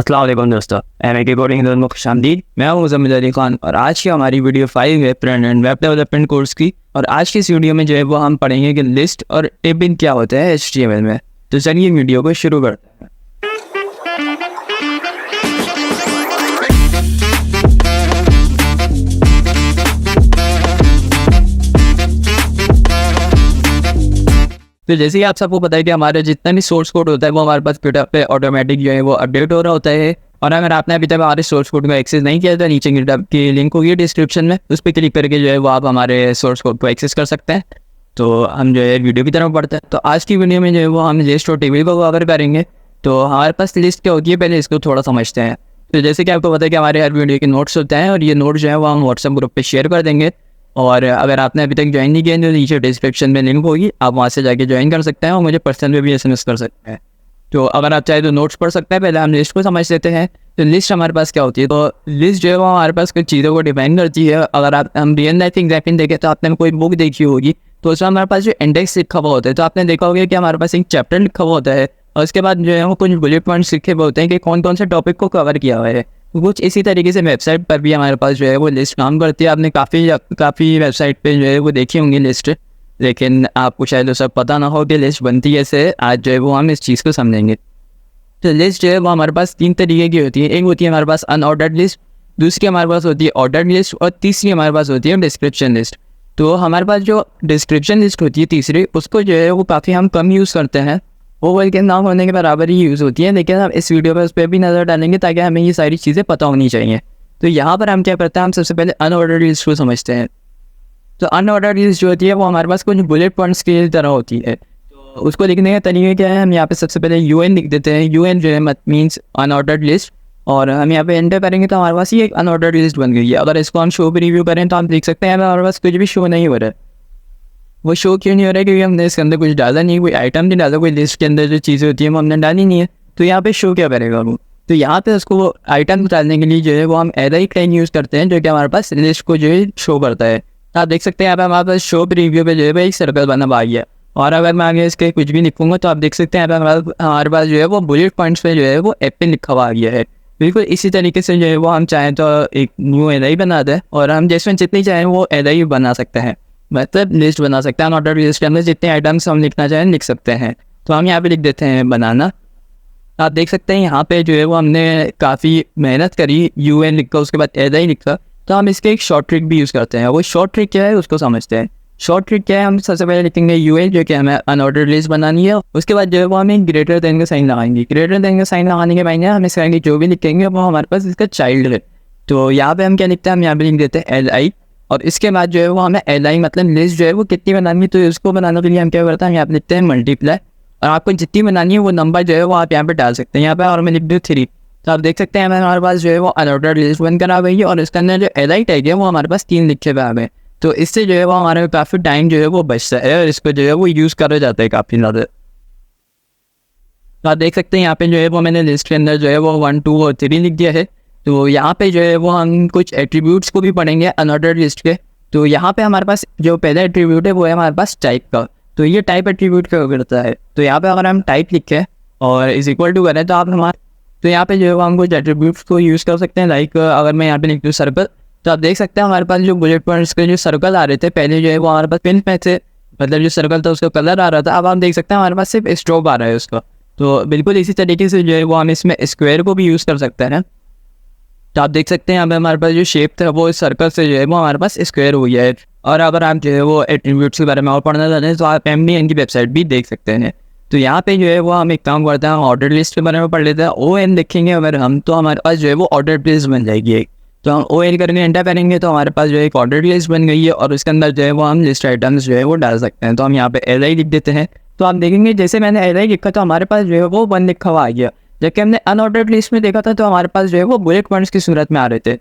अस्सलाम वालेकुम दोस्तों, एमए कोडिंग में खुशामदीद। मैं हूं मुज़म्मिल अली खान और आज की हमारी वीडियो 5 है front end web development course की। और आज की इस वीडियो में जो है वो हम पढ़ेंगे कि लिस्ट और टेबिंग क्या होता है HTML में। तो चलिए वीडियो को शुरू करते हैं। तो जैसे ही आप सबको पता है कि हमारा जितना भी सोर्स कोड होता है वो हमारे पास गिटहब पे ऑटोमेटिक जो है वो अपडेट हो रहा होता है। और अगर आपने अभी तक हमारे सोर्स कोड को एक्सेस नहीं किया तो नीचे गिटहब की लिंक होगी डिस्क्रिप्शन में, उस पर क्लिक करके जो है वो आप हमारे सोर्स कोड को एक्सेस कर सकते हैं। तो हम जो है वीडियो की तरफ बढ़ते हैं। तो आज की वीडियो में जो है वो हम लिस्ट और टेबल को कवर करेंगे। तो हमारे पास लिस्ट क्या होती है पहले इसको थोड़ा समझते हैं। तो जैसे कि आपको पता है कि हमारे हर वीडियो के नोट्स होते हैं और ये नोट्स जो है वो हम व्हाट्सएप ग्रुप पे शेयर कर देंगे। और अगर आपने अभी तक ज्वाइन नहीं किया तो नीचे डिस्क्रिप्शन में लिंक होगी, आप वहाँ से जाके ज्वाइन कर सकते हैं और मुझे पर्सनल में भी SMS कर सकते हैं। तो अगर आप चाहे तो नोट्स पढ़ सकते हैं। पहले हम लिस्ट को समझ लेते हैं। तो लिस्ट हमारे पास क्या होती है। तो लिस्ट जो है वो हमारे पास कुछ चीज़ों को डिफाइन करती है। अगर आप हम रियल लाइफ एग्जाम्पल देखें तो आपने कोई बुक देखी होगी तो उसमें हमारे पास जो इंडेक्स लिखा हुआ होता है, तो आपने देखा होगा कि हमारे पास एक चैप्टर लिखा हुआ होता है और उसके बाद जो है वो कुछ बुलेट पॉइंट्स लिखे हुए होते हैं कि कौन कौन से टॉपिक को कवर किया हुआ है। कुछ इसी तरीके से वेबसाइट पर भी हमारे पास जो है वो लिस्ट काम करती है। आपने काफ़ी वेबसाइट पे जो है वो देखी होंगी लिस्ट, लेकिन आपको शायद वो सब पता ना हो कि लिस्ट बनती है ऐसे। आज जो है वो हम इस चीज़ को समझेंगे। तो लिस्ट जो है वो हमारे पास 3 तरीके की होती है। एक होती है हमारे पास अनऑर्डर्ड लिस्ट, दूसरी हमारे पास होती है ऑर्डर्ड लिस्ट और तीसरी हमारे पास होती है डिस्क्रिप्शन लिस्ट। तो हमारे पास जो डिस्क्रिप्शन लिस्ट होती है तीसरी, उसको जो है वो काफ़ी हम कम यूज़ करते हैं, वो वर्ड के नाम होने के बराबर ही यूज़ होती है। लेकिन हम इस वीडियो पर उस पर भी नज़र डालेंगे ताकि हमें ये सारी चीज़ें पता होनी चाहिए। तो यहाँ पर हम क्या करते हैं, हम सबसे पहले अनऑर्डर्ड लिस्ट को समझते हैं। तो अनऑर्डर्ड लिस्ट जो होती है वो हमारे पास कुछ बुलेट पॉइंट्स की तरह होती है। तो उसको लिखने का तरीका क्या है, हम यहाँ पे सबसे पहले UN लिख देते हैं। UN जो है मीन्स अनऑर्डर्ड लिस्ट, और हम यहाँ पे एंटर करेंगे तो हमारे पास ये एक अनऑर्डर्ड लिस्ट बन गई है। अगर इसको हम शो भी रिव्यू करें तो हम देख सकते हैं हमारे पास कुछ भी शो नहीं हो रहा है। वो शो क्यों नहीं हो रहा है, क्योंकि हमने इसके अंदर कुछ डाला नहीं, कोई आइटम नहीं डाला, कोई लिस्ट के अंदर जो चीज़ें होती है वो हमने डाली नहीं है। तो यहाँ पे शो क्या करेगा वो। तो यहाँ पे उसको आइटम डालने के लिए जो है वो हम एरर लाइन यूज़ करते हैं, जो कि हमारे पास लिस्ट को जो है शो करता है। तो आप देख सकते हैं यहाँ पे हमारे पास शो रिव्यू पे जो है एक सर्कल बना हुआ है। और अगर मैं आगे इसके कुछ भी लिखूंगा तो आप देख सकते हैं यहाँ पे हमारे पास जो है वो बुलेट पॉइंट्स पे जो है वो एप पे लिखा हुआ गया है। बिल्कुल इसी तरीके से जो है वो हम चाहें तो एक न्यू एरर बना दें और हम जिसमें जितनी चाहें वो एरर बना सकते हैं, मतलब लिस्ट बना सकते हैं। ऑर्डर लिस्ट के अंदर जितने आइटम्स हम लिखना चाहें लिख सकते हैं। तो हम यहाँ पे लिख देते हैं बनाना। आप देख सकते हैं यहाँ पे जो है वो हमने काफ़ी मेहनत करी, UN लिखा उसके बाद एरर लिखा। तो हम इसके एक शॉर्ट ट्रिक भी यूज़ करते हैं। वो शॉर्ट ट्रिक क्या है उसको समझते हैं। शॉर्ट ट्रिक क्या है, हम सबसे पहले लिखेंगे UN जो कि हमें अनऑर्डर लिस्ट बनानी है। उसके बाद जो है वो हमें ग्रेटर देन का साइन लगाएंगे। ग्रेटर देन का साइन लगाने के बाद हम इसके आगे जो भी लिखेंगे वो हमारे पास इसका चाइल्ड है। तो यहाँ पे हम क्या लिखते हैं, हम यहाँ पे लिख देते हैं LI। और इसके बाद जो है वो हमें LI मतलब लिस्ट जो है वो कितनी बनानी है, तो इसको बनाने के लिए हम क्या करते हैं, यहाँ पे लिखते हैं मल्टीप्लाई। और आपको जितनी बनानी है वो नंबर जो है वो आप यहाँ पे डाल सकते हैं यहाँ पे, और मैं लिख दूँ 3। तो आप देख सकते हैं हमारे पास जो है वो अनऑर्डर्ड लिस्ट बनकर आ गई है और इसके अंदर जो LI टैग है वो हमारे पास 3 लिखे हुए आ गए। तो इससे जो है वो हमारे काफ़ी टाइम जो है वो बचता है और इसको जो है वो यूज़ करा जाता है काफ़ी ज़्यादा। तो आप देख सकते हैं यहाँ पे जो है वो मैंने लिस्ट के अंदर जो है वो 1, 2 और 3 लिख दिया है। तो यहाँ पे जो है वो हम कुछ एट्रीब्यूट्स को भी पढ़ेंगे अनऑर्डर्ड लिस्ट के। तो यहाँ पे हमारे पास जो पहला एट्रीब्यूट है वो है हमारे पास टाइप का। तो ये टाइप एट्रीब्यूट क्या करता है, तो यहाँ पे अगर हम टाइप लिखें और इज इक्वल टू करें तो यहाँ पे जो है वो हम कुछ एट्रीब्यूट्स को यूज़ कर सकते हैं। लाइक अगर मैं यहाँ पे लिख दूँ सर्कल, तो आप देख सकते हैं हमारे पास जो बुलेट पॉइंट्स के जो सर्कल आ रहे थे पहले जो है वो हमारे पास पिन में थे, मतलब जो सर्कल था उसका कलर आ रहा था। अब आप देख सकते हैं हमारे पास सिर्फ स्ट्रोक आ रहा है उसका। तो बिल्कुल इसी तरीके से जो है वो हम इसमें स्क्वायर को भी यूज़ कर सकते हैं। तो आप देख सकते हैं यहाँ पे हमारे पास जो शेप था वो इस सर्कल से जो है वो हमारे पास स्क्वायर हो गया है। और अगर आप जो है वो एट्रीब्यूट्स के बारे में और पढ़ना चाहते हैं तो आप MDN की वेबसाइट भी देख सकते हैं। तो यहाँ पे जो है वो हम एक काम करते हैं, ऑर्डर लिस्ट के बारे में पढ़ लेते हैं। ON लिखेंगे अगर हम, तो हमारे पास जो है वो ऑर्डर लिस्ट बन जाएगी एक। तो हम ON करके एंटर करेंगे तो हमारे पास जो है एक ऑर्डर लिस्ट बन गई है और उसके अंदर जो है वो हम लिस्ट आइटम्स जो है वो डाल सकते हैं। तो हम यहाँ पे LI लिख देते हैं। तो आप देखेंगे जैसे मैंने LI लिखा तो हमारे पास जो है वो 1 लिखा हुआ आ गया, जबकि हमने अनऑर्डर्ड लिस्ट में देखा था तो हमारे पास जो है वो बुलेट पॉइंट्स की सूरत में आ रहे थे।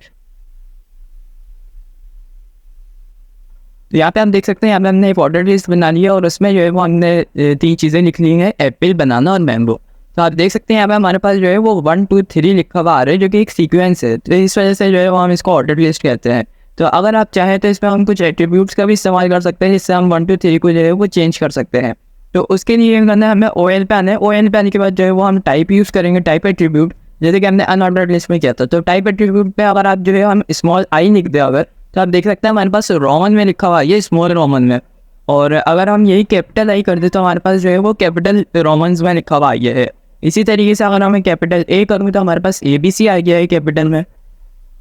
तो यहाँ पे हम देख सकते हैं यहाँ पे हमने एक ऑर्डर लिस्ट बना ली है और उसमें जो है वो हमने 3 चीज़ें लिख ली हैं, एप्पल, बनाना और मैंगो। तो आप देख सकते हैं यहाँ पे हमारे पास जो है वो 1, 2, 3 लिखा हुआ आ रहा है, जो कि एक सीक्वेंस है। तो इस वजह से जो है वो हम इसको ऑर्डर लिस्ट कहते हैं। तो अगर आप चाहें तो इसमें हम कुछ एट्रीब्यूट्स का भी इस्तेमाल कर सकते हैं, जिससे हम 1, 2, 3 को जो है वो चेंज कर सकते हैं। तो उसके लिए करना है हमें ON पे आना है। ON पे आने के बाद जो है वो हम टाइप यूज़ करेंगे, टाइप एट्रीब्यूट। जैसे कि हमने अनऑर्डर्ड लिस्ट में किया था। तो टाइप एट्रीब्यूट पे अगर आप जो है हम स्मॉल आई लिख दें अगर, तो आप देख सकते हैं हमारे पास रोमन में लिखा हुआ है ये स्मॉल रोमन में, और अगर हम यही कैपिटल आई कर दें तो हमारे पास जो है वो कैपिटल रोमन्स में लिखा हुआ ये है। इसी तरीके से अगर मैं कैपिटल ए करूँ तो हमारे पास ABC आ गया है कैपिटल में,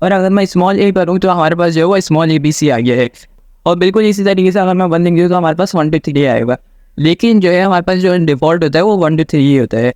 और अगर मैं स्मॉल ए करूँ तो हमारे पास जो है वो स्मॉल ABC आ गया है। और बिल्कुल इसी तरीके से अगर मैं 1 लिख दूँ तो हमारे पास 1 2 3 आएगा। लेकिन जो है हमारे पास जो डिफ़ॉल्ट होता है वो 1 2 3 ही होता है।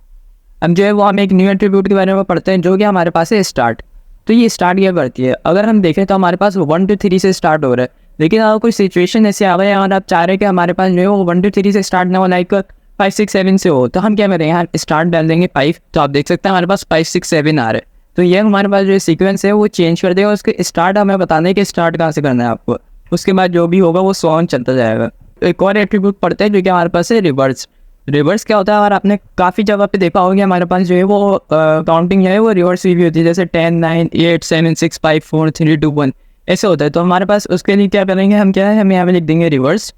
अब जो है वो हम एक न्यू एट्रीब्यूट के बारे में पढ़ते हैं जो कि हमारे पास है स्टार्ट। तो ये स्टार्ट क्या करती है, अगर हम देखें तो हमारे पास 1 2 3 से स्टार्ट हो रहा है, लेकिन अगर कोई सिचुएशन ऐसे आ गई और आप चाह रहे हैं कि हमारे पास जो है वो 1 2 3 से स्टार्ट ना हो, लाइक 5 6 7 से हो, तो हम क्या करेंगे, यहाँ स्टार्ट डाल देंगे 5। तो आप देख सकते हैं हमारे पास 5 6 7 आ रहे हैं। तो ये हमारे पास जो सीक्वेंस है वो चेंज कर देगा, उसके स्टार्ट हमें बताना है कि स्टार्ट कहाँ से करना है आपको, उसके बाद जो भी होगा वो सॉन्ग चलता जाएगा। तो एक और एट्रीब्यूट पढ़ते हैं जो कि हमारे पास है रिवर्स। रिवर्स क्या होता है, अगर आपने काफ़ी जगह पे देखा होगा हमारे पास जो है वो काउंटिंग है वो रिवर्स भी होती है, जैसे 10 9 8 7 6 5 4 3 2 1 ऐसे होता है। तो हमारे पास उसके लिए क्या करेंगे, हम क्या है हम यहाँ पे लिख देंगे रिवर्स।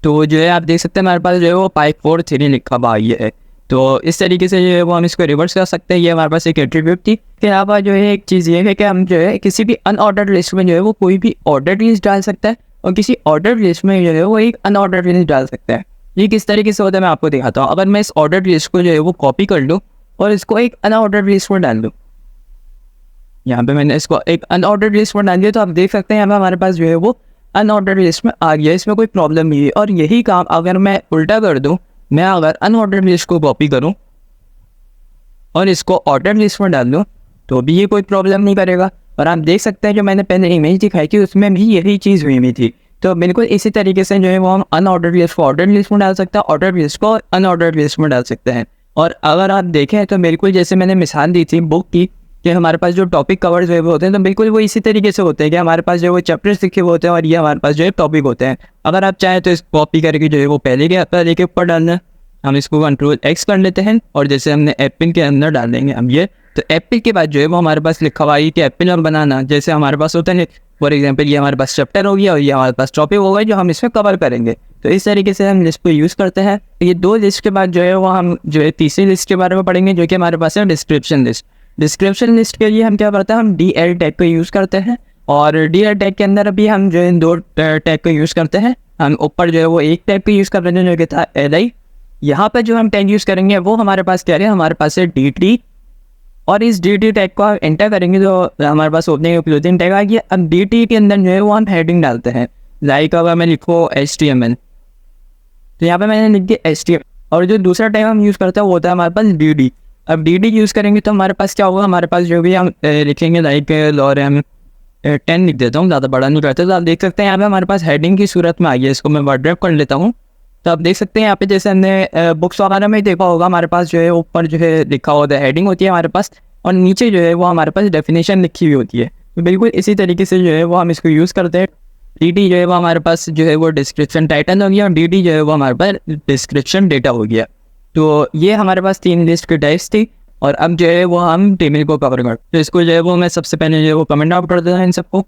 तो जो है आप देख सकते हैं हमारे पास जो है वो 5 4 3 लिखा हुआ ये है। तो इस तरीके से जो है वो हम इसको रिवर्स कर सकते हैं। ये हमारे पास एक एट्रीब्यूट थी। इसके अलावा जो है एक चीज़ ये है कि हम जो है किसी भी अनऑर्डर्ड लिस्ट में जो है वो कोई भी ऑर्डर्ड लिस्ट डाल सकता है, और किसी ऑर्डर्ड लिस्ट में जो है वो एक अनऑर्डर्ड लिस्ट डाल सकता है। ये किस तरीके से होता है मैं आपको दिखाता हूँ। अगर मैं इस ऑर्डर्ड लिस्ट को जो है वो कॉपी कर लूँ और इसको एक अनऑर्डर्ड लिस्ट में डाल दूँ, यहाँ पे मैंने इसको एक अनऑर्डर्ड लिस्ट में डाल दिया, तो आप देख सकते हैं यहाँ पे हमारे पास जो है वो अनऑर्डर्ड लिस्ट में आ गया, इसमें कोई प्रॉब्लम नहीं है। और यही काम अगर मैं उल्टा कर दूँ, मैं अगर अनऑर्डर्ड लिस्ट को कॉपी करूँ और इसको ऑर्डर्ड लिस्ट में डाल दूँ, तो भी ये कोई प्रॉब्लम नहीं करेगा। और आप देख सकते हैं जो मैंने पहले इमेज दिखाई थी उसमें भी यही चीज़ हुई हुई थी। तो बिल्कुल इसी तरीके से जो है वो हम अनऑर्डर्ड लिस्ट को ऑर्डर्ड लिस्ट में डाल सकते हैं, ऑर्डर्ड लिस्ट को अनऑर्डर्ड लिस्ट में डाल सकते हैं। और अगर आप देखें तो बिल्कुल जैसे मैंने मिसाल दी थी बुक की कि हमारे पास जो टॉपिक कवर्स जो है वो होते हैं, तो बिल्कुल वो इसी तरीके से होते हैं कि हमारे पास जो वो चैप्टर्स लिखे हुए होते हैं और ये हमारे पास जो है टॉपिक होते हैं। अगर आप चाहें तो इस कॉपी करके जो है वो पहले के पहले के ऊपर डालना, हम इसको Ctrl+X कर लेते हैं और जैसे हमने एप्पल के अंदर डाल देंगे हम ये। तो एप्पल के बाद जो है वो हमारे पास लिखा हुआ है कि एप्पल और बनाना, जैसे हमारे पास होता है फॉर एग्जांपल ये हमारे पास चैप्टर हो गया और ये हमारे पास टॉपिक होगा जो हम इसमें कवर करेंगे। तो इस तरीके से हम लिस्ट को यूज़ करते हैं। ये 2 लिस्ट के बाद जो है वो हम जो है तीसरी लिस्ट के बारे में पढ़ेंगे जो कि हमारे पास है डिस्क्रिप्शन लिस्ट। डिस्क्रिप्शन लिस्ट के लिए हम क्या करते हैं, हम DL टैग को यूज़ करते हैं, और DL टैग के अंदर अभी हम जो है 2 टैग को यूज़ करते हैं। हम ऊपर जो है वो एक टैग को यूज़ कर रहे हैं जो कि था LI। यहाँ पर जो हम टैग यूज़ करेंगे वो हमारे पास क्या है, हमारे पास है DT, और इस DT टैग को आप एंटर करेंगे तो हमारे पास ओपनिंग और क्लोजिंग टैग आ गया। अब DT के अंदर जो है वो हम हेडिंग डालते हैं, लाइक अगर मैं लिखो HTML, तो यहाँ पे मैंने लिख दिया HTML। और जो दूसरा टैग हम यूज़ करते हैं वो होता है हमारे पास DD। अब DD यूज़ करेंगे तो हमारे पास क्या होगा, हमारे पास जो भी हम लिखेंगे लाइक लॉरेम 10 लिख देता हूँ, ज़्यादा बड़ा नहीं करता। तो आप देख सकते हैं यहाँ पे हमारे पास हेडिंग की सूरत में आ गया। इसको मैं वर्ड रैप कर लेता हूँ। तो आप देख सकते हैं यहाँ पे जैसे हमने बुक्स वगैरह में देखा होगा हमारे पास जो है ऊपर जो है लिखा होता है हेडिंग होती है हमारे पास, और नीचे जो है वो हमारे पास डेफिनेशन लिखी हुई होती है। तो बिल्कुल इसी तरीके से जो है वो हम इसको यूज़ करते हैं। DT जो है वो हमारे पास जो है वो डिस्क्रिप्शन टाइटल हो गया, और DD जो है वो हमारे पास डिस्क्रिप्शन डेटा हो गया। तो ये हमारे पास 3 लिस्ट की टाइप्स थी। और अब जो है वो हम टेबल को कवर कर, तो इसको जो है वो मैं सबसे पहले जो है वो कमेंट आउट कर देता हूँ इन सबको।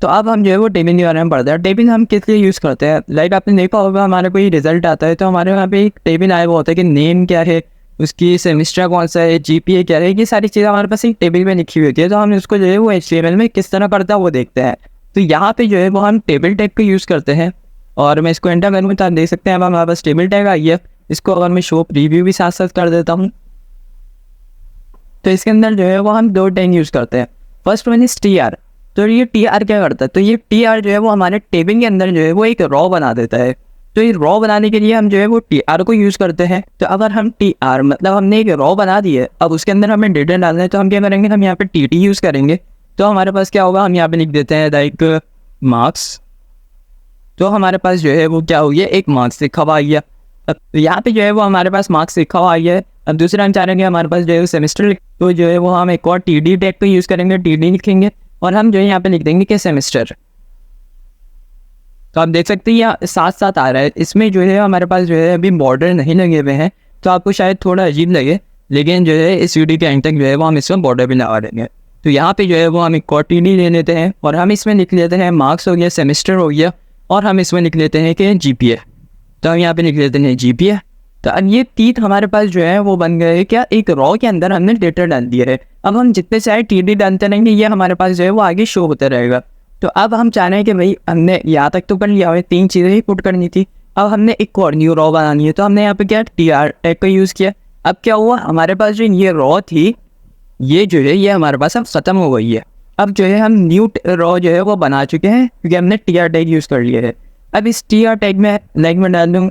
तो अब हम जो है वो टेबल के बारे में पढ़ते हैं। टेबल हम किस लिए यूज़ करते हैं, लाइक आपने देखा होगा हमारा कोई रिजल्ट आता है तो हमारे वहाँ पे एक टेबल आया हुआ होता है कि नेम क्या है, उसकी सेमेस्टर कौन सा है, GPA क्या है, ये सारी चीज़ें हमारे पास एक टेबल में लिखी हुई होती है। तो हम इसको जो है वो HTML में किस तरह करता है वो देखते हैं। तो यहाँ पे जो है वो हम टेबल टैग को यूज़ करते हैं, और मैं इसको एंटर करूँगा तो आप देख सकते हैं अब हमारे पास टेबल टैग आई है। इसको अगर मैं शो प्रीव्यू भी साथ साथ कर देता हूँ तो इसके अंदर जो है वो हम 2 टैग यूज़ करते हैं। First one is TR। तो ये TR क्या करता है, तो ये TR जो है वो हमारे टेबल के अंदर जो है वो एक रॉ बना देता है। तो ये रॉ बनाने के लिए हम जो है वो TR को यूज़ करते हैं। तो अगर हम TR मतलब हमने एक रॉ बना दी है, अब उसके अंदर हमें डेटा डालना है, तो हम क्या करेंगे, हम यहाँ पे TT यूज़ करेंगे। तो हमारे पास क्या होगा, हम यहाँ पे लिख देते हैं लाइक मार्क्स। तो हमारे पास जो है वो क्या हो गया, एक मार्क्स लिखा हुआ आ गया। अब यहाँ पे जो है वो हमारे पास मार्क्स लिखा हुआ आ गया है। अब दूसरा हम चाह रहे हैं हमारे पास जो है सेमेस्टर, तो जो है वो हम एक और TD टैग को यूज़ करेंगे, TD लिखेंगे, और हम जो है यहाँ पे लिख देंगे कि सेमेस्टर। तो आप देख सकते हैं यहाँ साथ साथ आ रहा है। इसमें जो है हमारे पास जो है अभी बॉर्डर नहीं लगे हुए हैं, तो आपको शायद थोड़ा अजीब लगे, लेकिन जो है इस वीडियो के एंड तक जो है वो हम इसमें बॉर्डर भी लगा देंगे। तो यहाँ पे जो है वो हम एक और TD ले लेते हैं, और हम इसमें लिख लेते हैं मार्क्स हो गया, सेमेस्टर हो गया, और हम इसमें लिख लेते हैं कि GPA। तो हम यहाँ पे लिख लेते हैं GPA। तो अब ये टीथ हमारे पास जो है वो बन गए क्या, एक रॉ के अंदर हमने डेटा डाल दिया है। अब हम जितने सारे टीडी डालते रहेंगे ये हमारे पास जो है वो आगे शो होता रहेगा। तो अब हम चाह रहे हैं कि भाई हमने यहाँ तक तो कर लिया, हमें 3 चीज़ें ही पुट करनी थी। अब हमने एक और न्यू रॉ बनानी है, तो हमने यहाँ पे क्या TR टैग का यूज़ किया। अब क्या हुआ, हमारे पास जो ये रॉ थी ये जो है ये हमारे पास अब ख़त्म हो गई है। अब जो है हम न्यू रॉ जो है वो बना चुके हैं क्योंकि हमने TR टैग यूज़ कर लिया है। अब इस TR टैग में लाइक में डाल दूँ,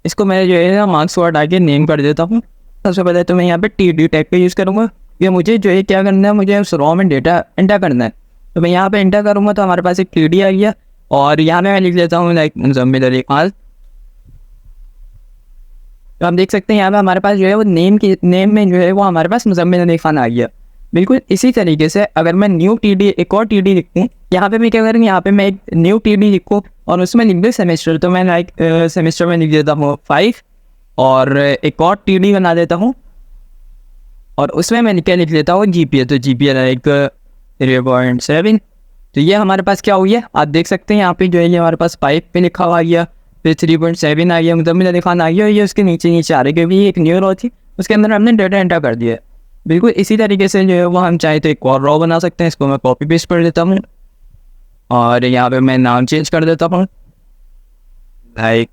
इसको मैं जो है ना मार्क्स वर्ड आके नेम कर देता हूँ। सबसे पहले तो मैं यहाँ पे TD टैग का यूज़ करूँगा। ये मुझे जो है क्या करना है, मुझे उस रॉ में डेटा एंटर करना है। तो मैं यहाँ पे एंटर करूँगा तो हमारे पास एक TD आ गया और यहाँ मैं लिख लेता हूँ लाइक मुज़म्मिल अली खान। तो आप देख सकते हैं यहाँ पे हमारे पास जो है वो नेम में जो है वो हमारे पास मुज़म्मिल अली खान आ गया। बिल्कुल इसी तरीके से अगर मैं न्यू TD एक और TD लिखूँ, यहाँ पे मैं क्या करूँगी, यहाँ पे मैं एक न्यू TD लिखूँ और उसमें लिख दूँ सेमेस्टर। तो मैं लाइक सेमेस्टर में लिख देता हूँ 5 और एक और TD बना देता हूँ और उसमें मैं क्या लिख लेता हूँ GPA। तो GPA लाइक 3.7। तो ये हमारे पास क्या हुई है, आप देख सकते हैं यहाँ पे जो है ये हमारे पास 5 पे लिखा हुआ आ गया, फिर 3.7 आ गया, मुज़म्मिल अली खान आ गया। ये उसके नीचे आ रही क्योंकि एक न्यू रॉ थी उसके अंदर हमने डेटा एंटर कर दिया। बिल्कुल इसी तरीके से जो है वो हम चाहे तो एक और रॉ बना सकते हैं। इसको मैं कॉपी पेस्ट कर देता हूँ और यहाँ पे मैं नाम चेंज कर देता हूँ लाइक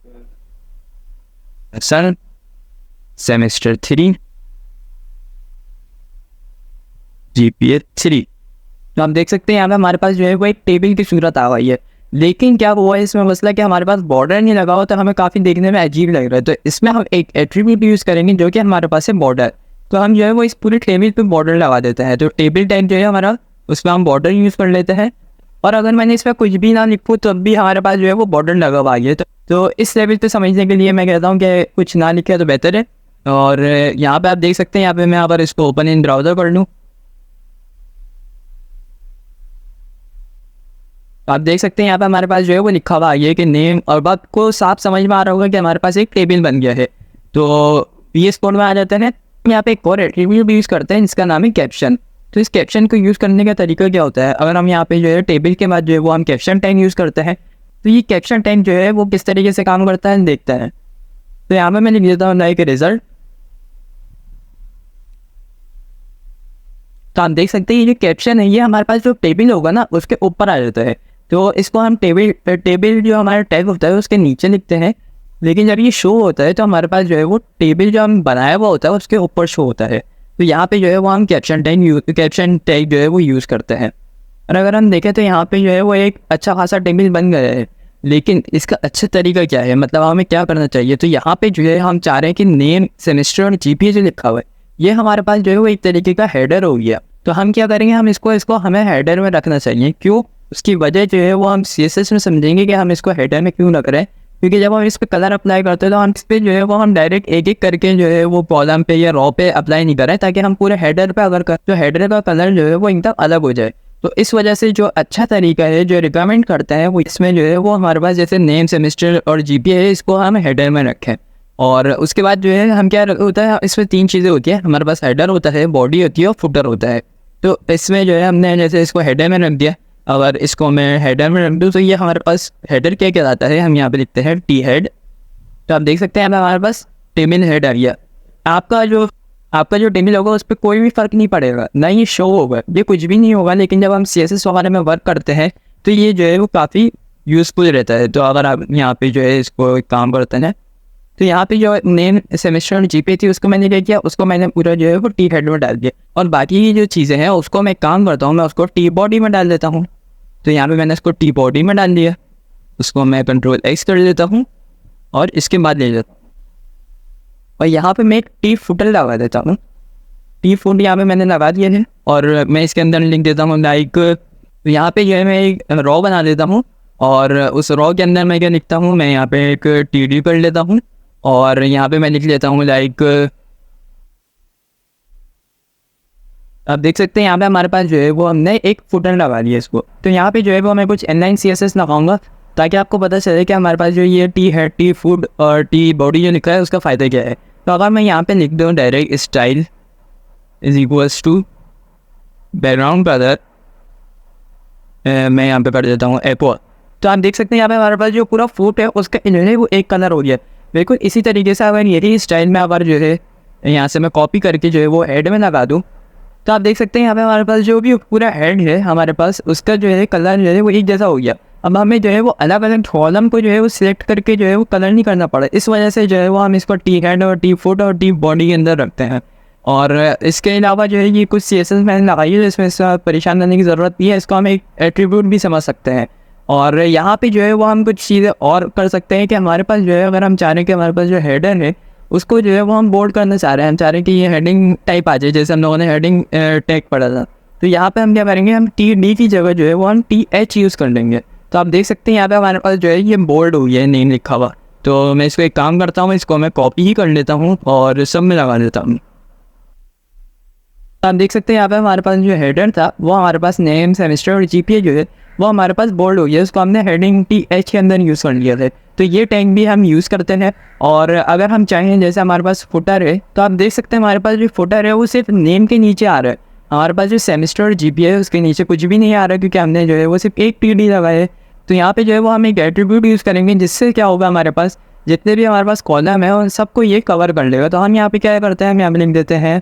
हसन सेमेस्टर 3 GPA 3। तो आप देख सकते हैं यहाँ पे हमारे पास जो है वो एक टेबल की सूरत आ गई है। लेकिन क्या हुआ है इसमें मसला कि हमारे पास बॉर्डर नहीं लगा हो तो हमें काफ़ी देखने में अजीब लग रहा है। तो इसमें हम एक एट्रीब्यूट यूज़ करेंगे जो कि हमारे पास है बॉर्डर। तो हम जो है वो इस पूरे टेबल पे बॉर्डर लगा देते हैं। तो टेबल टाइप जो है हमारा उसमें हम बॉर्डर यूज़ कर लेते हैं और अगर मैंने इसमें कुछ भी ना लिखूँ तो अब भी हमारे पास जो है वो बॉर्डर लगा हुआ है। तो इस लेवल पे समझने के लिए मैं कहता हूँ कि कुछ ना लिखे तो बेहतर है। और यहाँ पे आप देख सकते हैं यहाँ पे मैं अगर इसको ओपन इन ब्राउज़र कर लूँ तो आप देख सकते हैं यहाँ पे हमारे पास जो है वो लिखा हुआ है कि नेम, और बात को साफ समझ में आ रहा होगा कि हमारे पास एक टेबल बन गया है। तो VS कोड में आ जाते हैं, यहाँ पे एक और एट्रीब्यूट यूज़ करते हैं जिसका नाम है कैप्शन। तो इस कैप्शन को यूज़ करने का तरीका क्या होता है, अगर हम यहाँ पे जो है टेबल के बाद जो है वो हम कैप्शन टैग यूज़ करते हैं तो ये कैप्शन टैग जो है वो किस तरीके से काम करता है देखते हैं। तो यहाँ पे मैं लिख देता हूँ लाइक रिजल्ट। तो आप देख सकते हैं ये जो कैप्शन है ये हमारे पास जो टेबल होगा ना उसके ऊपर आ जाता है। तो इसको हम टेबल जो हमारा टैग होता है उसके नीचे लिखते हैं, लेकिन जब ये शो होता है तो हमारे पास जो है वो टेबल जो हम बनाया हुआ होता है उसके ऊपर शो होता है। तो यहाँ पे जो है वो हम कैप्शन टैग जो है वो यूज़ करते हैं। और अगर हम देखें तो यहाँ पे जो है वो एक अच्छा खासा टेबल बन गया है, लेकिन इसका अच्छा तरीका क्या है, मतलब हमें क्या करना चाहिए। तो यहाँ पे जो है हम चाह रहे हैं कि नेम, सेमेस्टर और GPA जो लिखा हुआ है ये हमारे पास जो है वो एक तरीके का हेडर हो गया। तो हम क्या करेंगे, हम इसको हमें हेडर में रखना चाहिए। क्यों, उसकी वजह जो है वो हम CSS में समझेंगे कि हम इसको हेडर में क्यों रख रहे हैं। क्योंकि जब हम इस पर कलर अप्लाई करते हैं तो हम इस पर जो है वो हम डायरेक्ट एक एक करके जो है वो कॉलम पे या रॉ पे अप्लाई नहीं करें, ताकि हम पूरे हेडर पे अगर तो हेडर का कलर जो है वो एकदम अलग हो जाए। तो इस वजह से जो अच्छा तरीका है जो रिकमेंड करता है वो इसमें जो है वो हमारे पास जैसे नेम, सेमेस्टर और GPA है इसको हम हेडर में रखें। और उसके बाद जो है हम क्या होता है, इसमें 3 चीज़ें होती है, हमारे पास हेडर होता है, बॉडी होती है और फुटर होता है। तो इसमें जो है हमने जैसे इसको हेडर में रख दिया, अगर इसको मैं हेडर में रख दूँ तो ये हमारे पास हेडर क्या कहलाता है, हम यहाँ पे लिखते हैं T हेड। तो आप देख सकते हैं हमारे पास टेबल हेड आ गया। आपका जो टेबल होगा उस पर कोई भी फ़र्क नहीं पड़ेगा, ना ये शो होगा, ये कुछ भी नहीं होगा। लेकिन जब हम CSS वगैरह में वर्क करते हैं तो ये जो है वो काफ़ी यूज़फुल रहता है। तो अगर आप यहाँ पे जो है इसको एक काम करते हैं तो यहाँ पे जो नेम, सेमेस्टर और GPA थी उसको मैंने क्या किया, उसको मैंने पूरा जो है वो T हेड में डाल दिया। और बाकी की जो चीज़ें हैं उसको मैं काम करता हूँ, मैं उसको T बॉडी में डाल देता हूँ। तो यहाँ पे मैंने इसको T बॉडी में डाल दिया, उसको मैं Ctrl+X कर देता हूँ और इसके बाद ले लेता हूँ और यहाँ पे मैं एक T फुटर लगा देता हूँ। T फुट यहाँ पे मैंने लगा दिया है और मैं इसके अंदर लिख देता हूँ लाइक, यहाँ पे जो है मैं एक रॉ बना देता हूँ और उस रॉ के अंदर मैं क्या लिखता हूँ, मैं यहाँ पे एक TD कर लेता हूँ और यहाँ पे मैं लिख लेता हूँ लाइक, आप देख सकते हैं यहाँ पे हमारे पास जो है वो हमने एक फुटर लगा लिया इसको। तो यहाँ पे जो है वो मैं कुछ inline CSS लगाऊंगा ताकि आपको पता चले कि हमारे पास जो ये T हेड, T फुट और T बॉडी जो लिखा है उसका फ़ायदा क्या है। तो अगर मैं यहाँ पे लिख दूँ direct style is equals to background colour, मैं यहाँ पे कर देता हूँ एपो। तो आप देख सकते हैं यहाँ पे हमारे पास जो पूरा फुट है उसका इन्होंने वो एक कलर हो गया। बिल्कुल इसी तरीके से अगर यही स्टाइल में अगर जो है यहाँ से मैं कॉपी करके जो है वो हेड में लगा दूँ, तो आप देख सकते हैं यहाँ पे हमारे पास जो भी पूरा हेड है हमारे पास, उसका जो है कलर जो है वो एक जैसा हो गया। अब हमें जो है वो अलग अलग कॉलम को जो है वो सिलेक्ट करके जो है वो कलर नहीं करना पड़ा। इस वजह से जो है वो हम इसको टी हेड और टी फुट और टी बॉडी के अंदर रखते हैं। और इसके अलावा जो है ये कुछ CSS मैंने लगाई है जिसमें इसका परेशान करने की ज़रूरत नहीं है। इसको हम एक एट्रीब्यूट भी समझ सकते हैं। और यहाँ पे जो है वो हम कुछ चीज़ें और कर सकते हैं कि हमारे पास जो है अगर हम चाह रहे हैं कि हमारे पास जो हेडर है उसको जो है वो हम बोल्ड करना चाह रहे हैं, हम चाह रहे हैं कि ये हेडिंग टाइप आ जाए, जैसे हम लोगों ने हेडिंग टैग पढ़ा था। तो यहाँ पे हम क्या करेंगे, हम TD की जगह जो है वो हम TH यूज़ कर लेंगे। तो आप देख सकते हैं यहाँ पे हमारे पास जो है ये बोल्ड हो गया है नेम लिखा हुआ। तो मैं इसको एक काम करता हूँ, इसको मैं कॉपी ही कर लेता हूँ और सब में लगा देता हूँ। आप देख सकते हैं यहाँ पे हमारे पास जो हेडर था वो हमारे पास नेम, सेमेस्टर और GPA जो है वो हमारे पास बोल्ड हो गया। उसको हमने हेडिंग TH के अंदर यूज़ कर लिया था। तो ये टैग भी हम यूज़ करते हैं। और अगर हम चाहें जैसे हमारे पास फुटर है, तो आप देख सकते हैं हमारे पास जो फुटर है वो सिर्फ नेम के नीचे आ रहा है। हमारे पास जो सेमेस्टर और GPA है उसके नीचे कुछ भी नहीं आ रहा, क्योंकि हमने जो है वो सिर्फ एक TD लगाया है। तो यहाँ पे जो है वो हम एक एट्रीब्यूट यूज़ करेंगे, जिससे क्या होगा हमारे पास जितने भी हमारे पास कॉलम है उन सबको ये कवर कर लेगा। तो हम यहाँ पे क्या करते हैं, हम यहाँ पे लिख देते हैं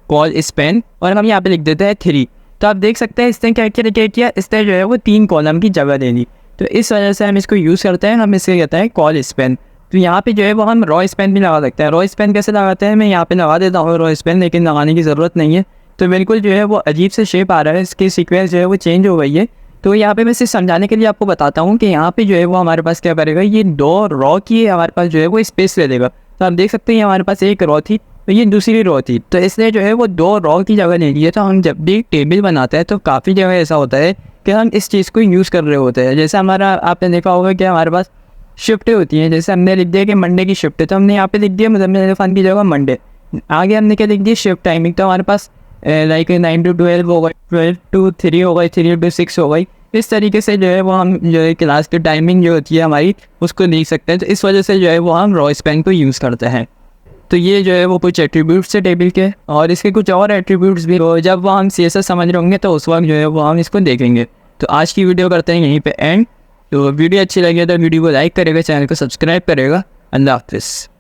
कॉल स्पेन और हम यहाँ पे लिख देते हैं 3। तो आप देख सकते हैं इसने क्या किया, इसने जो है वो 3 कॉलम की जगह ले ली। तो इस वजह से हम इसको यूज़ करते हैं, हम इसे कहते हैं कॉल स्पेन। तो यहाँ पे जो है वो हम रॉ स्पेन भी लगा सकते हैं। रॉ स्पेन कैसे लगाते हैं, मैं यहाँ पे लगा देता हूँ रॉ स्पेन, लेकिन लगाने की ज़रूरत नहीं है। तो बिल्कुल जो है वो अजीब से शेप आ रहा है, इसकी सीक्वेंस जो है वो चेंज हो गई है। तो यहाँ पे मैं सिर्फ समझाने के लिए आपको बताता हूँ कि यहाँ पे जो है वो हमारे पास क्या करेगा, ये 2 रॉ की हमारे पास जो है वो स्पेस ले लेगा। तो आप देख सकते हैं हमारे पास एक रॉ थी तो ये दूसरी रॉ थी, तो इसलिए जो है वो 2 रॉ की जगह ले ली है। तो हम जब भी टेबल बनाते हैं तो काफ़ी जगह ऐसा होता है कि हम इस चीज़ को यूज़ कर रहे होते हैं। जैसे हमारा आपने देखा होगा कि हमारे पास शिफ्टें होती हैं। जैसे हमने लिख दिया कि मंडे की शिफ्ट है, तो हमने यहाँ पे लिख दिया मतलब फ़न की जगह मंडे। आगे हमने क्या लिख दिया, शिफ्ट टाइमिंग। तो हमारे पास लाइक 9 to 12 हो गई, 12 to 3 हो गई, 3 to 6 हो गई। इस तरीके से जो है वो हम जो है क्लास की टाइमिंग जो होती है हमारी उसको लिख सकते हैं। तो इस वजह से जो है वो हम रॉ स्पेन को यूज़ करते हैं। तो ये जो है वो कुछ एट्रीब्यूट्स है टेबल के, और इसके कुछ और एट्रीब्यूट्स भी हो। जब वो हम CSS समझ रहे होंगे तो उस वक्त जो है वो हम इसको देखेंगे। तो आज की वीडियो करते हैं यहीं पे एंड। तो वीडियो अच्छी लगी तो वीडियो को लाइक करेगा, चैनल को सब्सक्राइब करेगा। अल्लाह हाफिज़।